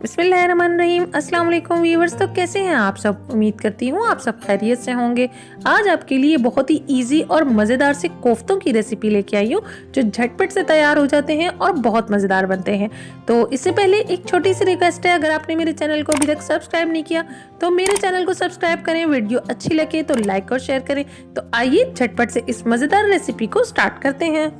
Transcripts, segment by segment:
बिस्मिल्लाहिर्रहमानिर्रहीम। अस्सलाम वालेकुम व्यूअर्स। तो कैसे हैं आप सब? उम्मीद करती हूँ आप सब खैरियत से होंगे। आज आपके लिए बहुत ही इजी और मज़ेदार से कोफ्तों की रेसिपी लेके आई हूँ जो झटपट से तैयार हो जाते हैं और बहुत मज़ेदार बनते हैं। तो इससे पहले एक छोटी सी रिक्वेस्ट है, अगर आपने मेरे चैनल को अभी तक सब्सक्राइब नहीं किया तो मेरे चैनल को सब्सक्राइब करें, वीडियो अच्छी लगे तो लाइक और शेयर करें। तो आइए झटपट से इस मज़ेदार रेसिपी को स्टार्ट करते हैं।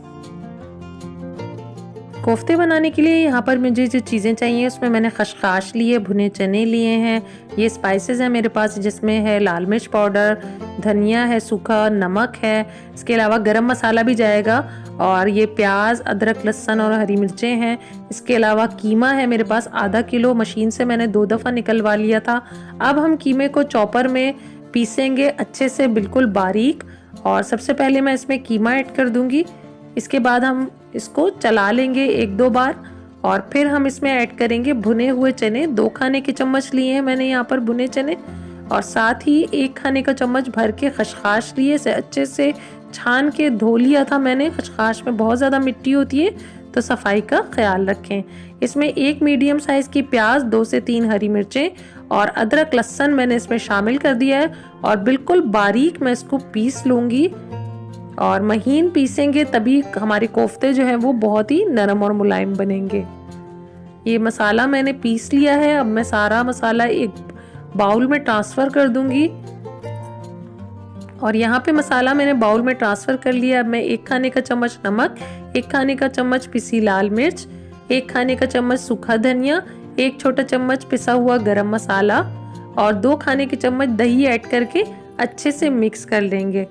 कोफ्ते बनाने के लिए यहाँ पर मुझे जो चीज़ें चाहिए उसमें मैंने खशखाश लिए, भुने चने लिए हैं, ये स्पाइसेस हैं मेरे पास जिसमें है लाल मिर्च पाउडर, धनिया है सूखा, नमक है, इसके अलावा गरम मसाला भी जाएगा, और ये प्याज, अदरक, लहसुन और हरी मिर्चें हैं। इसके अलावा कीमा है मेरे पास आधा किलो, मशीन से मैंने 2 दफ़ा निकलवा लिया था। अब हम कीमे को चॉपर में पीसेंगे अच्छे से बिल्कुल बारीक, और सबसे पहले मैं इसमें कीमा ऐड कर दूंगी। इसके बाद हम इसको चला लेंगे 1-2 बार, और फिर हम इसमें ऐड करेंगे भुने हुए चने। 2 खाने के चम्मच लिए हैं मैंने यहाँ पर भुने चने, और साथ ही 1 खाने का चम्मच भर के खशखाश लिए। इसे अच्छे से छान के धो लिया था मैंने। खशखाश में बहुत ज़्यादा मिट्टी होती है तो सफाई का ख्याल रखें। इसमें 1 मीडियम साइज़ की प्याज, 2 से 3 हरी मिर्चें और अदरक लहसुन मैंने इसमें शामिल कर दिया है, और बिल्कुल बारीक मैं इसको पीस लूँगी। और महीन पीसेंगे तभी हमारे कोफ्ते जो हैं वो बहुत ही नरम और मुलायम बनेंगे। ये मसाला मैंने पीस लिया है। अब मैं सारा मसाला एक बाउल में ट्रांसफ़र कर दूंगी, और यहाँ पे मसाला मैंने बाउल में ट्रांसफ़र कर लिया। अब मैं 1 खाने का चम्मच नमक, 1 खाने का चम्मच पिसी लाल मिर्च, 1 खाने का चम्मच सूखा धनिया, 1 छोटा चम्मच पिसा हुआ गरम मसाला और 2 खाने के चम्मच दही ऐड करके अच्छे से मिक्स कर लेंगे।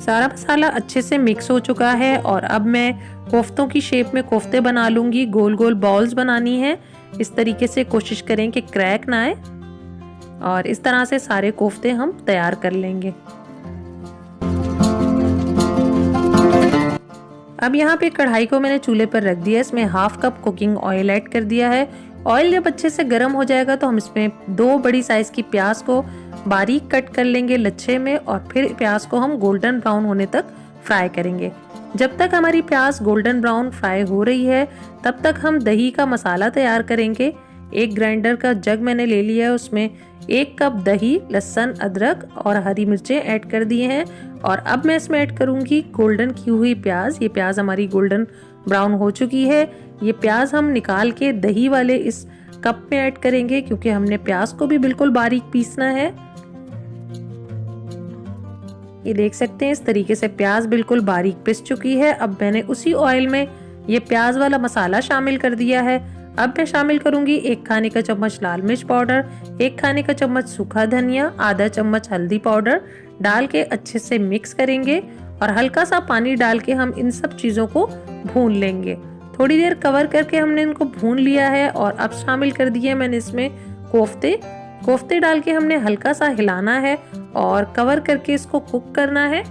सारा मसाला अच्छे से मिक्स हो चुका है, और अब मैं कोफ्तों की शेप में कोफ्ते बना लूंगी। गोल गोल बॉल्स बनानी है। इस तरीके से कोशिश करें कि क्रैक ना आए, और इस तरह से सारे कोफ्ते हम तैयार कर लेंगे। अब यहाँ पे कढ़ाई को मैंने चूल्हे पर रख दिया। इसमें 1/2 कप कुकिंग ऑयल ऐड कर दिया है। ऑयल जब अच्छे से गर्म हो जाएगा तो हम इसमें 2 बड़ी साइज की प्याज को बारीक कट कर लेंगे लच्छे में, और फिर प्याज को हम गोल्डन ब्राउन होने तक फ्राई करेंगे। जब तक हमारी प्याज गोल्डन ब्राउन फ्राई हो रही है तब तक हम दही का मसाला तैयार करेंगे। 1 ग्राइंडर का जग मैंने ले लिया है, उसमें 1 कप दही, लहसुन, अदरक और हरी मिर्चें ऐड कर दिए हैं, और अब मैं इसमें ऐड करूंगी गोल्डन की हुई प्याज। ये प्याज हमारी गोल्डन ब्राउन हो चुकी है। ये प्याज हम निकाल के दही वाले इस कप में ऐड करेंगे, क्योंकि हमने प्याज को भी बिल्कुल बारीक पीसना है। ये देख सकते हैं इस तरीके से प्याज बिल्कुल बारीक पिस चुकी है। अब मैंने उसी ऑयल में ये प्याज वाला मसाला शामिल कर दिया है। अब मैं शामिल करूंगी 1 खाने का चम्मच लाल मिर्च पाउडर, 1 खाने का चम्मच सूखा धनिया, आधा चम्मच हल्दी पाउडर डाल के अच्छे से मिक्स करेंगे, और हल्का सा पानी डाल के हम इन सब चीज़ों को भून लेंगे। थोड़ी देर कवर करके हमने इनको भून लिया है, और अब शामिल कर दिए मैंने इसमें कोफ्ते डाल के हमने हल्का सा हिलाना है और कवर करके इसको कुक करना है।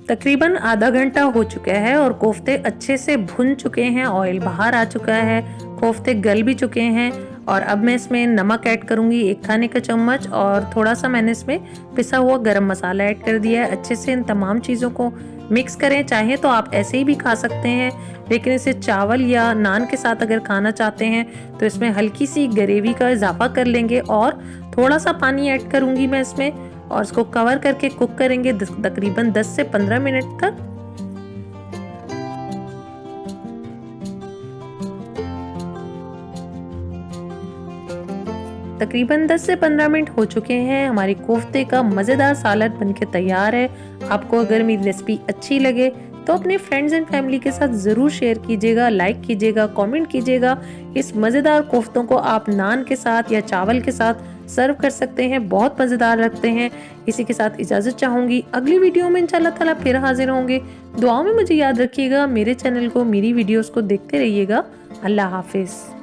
तकरीबन आधा घंटा हो चुका है और कोफ्ते अच्छे से भुन चुके हैं, ऑयल बाहर आ चुका है, कोफ्ते गल भी चुके हैं। और अब मैं इसमें नमक ऐड करूंगी 1 खाने का चम्मच, और थोड़ा सा मैंने इसमें पिसा हुआ गरम मसाला ऐड कर दिया है। अच्छे से इन तमाम चीज़ों को मिक्स करें। चाहे तो आप ऐसे ही भी खा सकते हैं, लेकिन इसे चावल या नान के साथ अगर खाना चाहते हैं तो इसमें हल्की सी ग्रेवी का इजाफा कर लेंगे, और थोड़ा सा पानी ऐड करूंगी मैं इसमें, और इसको कवर करके कुक करेंगे तकरीबन 10 से 15 मिनट तक। तकरीबन 10 से 15 मिनट हो चुके हैं। हमारी कोफ्ते का मज़ेदार सालन बनके तैयार है। आपको अगर मेरी रेसिपी अच्छी लगे तो अपने फ्रेंड्स एंड फैमिली के साथ ज़रूर शेयर कीजिएगा, लाइक कीजिएगा, कमेंट कीजिएगा। इस मज़ेदार कोफ्तों को आप नान के साथ या चावल के साथ सर्व कर सकते हैं, बहुत मज़ेदार लगते हैं। इसी के साथ इजाज़त चाहूँगी। अगली वीडियो में इंशाल्लाह ताला फिर हाजिर होंगे। दुआओं में मुझे याद रखिएगा। मेरे चैनल को, मेरी वीडियोज़ को देखते रहिएगा। अल्लाह हाफिज़।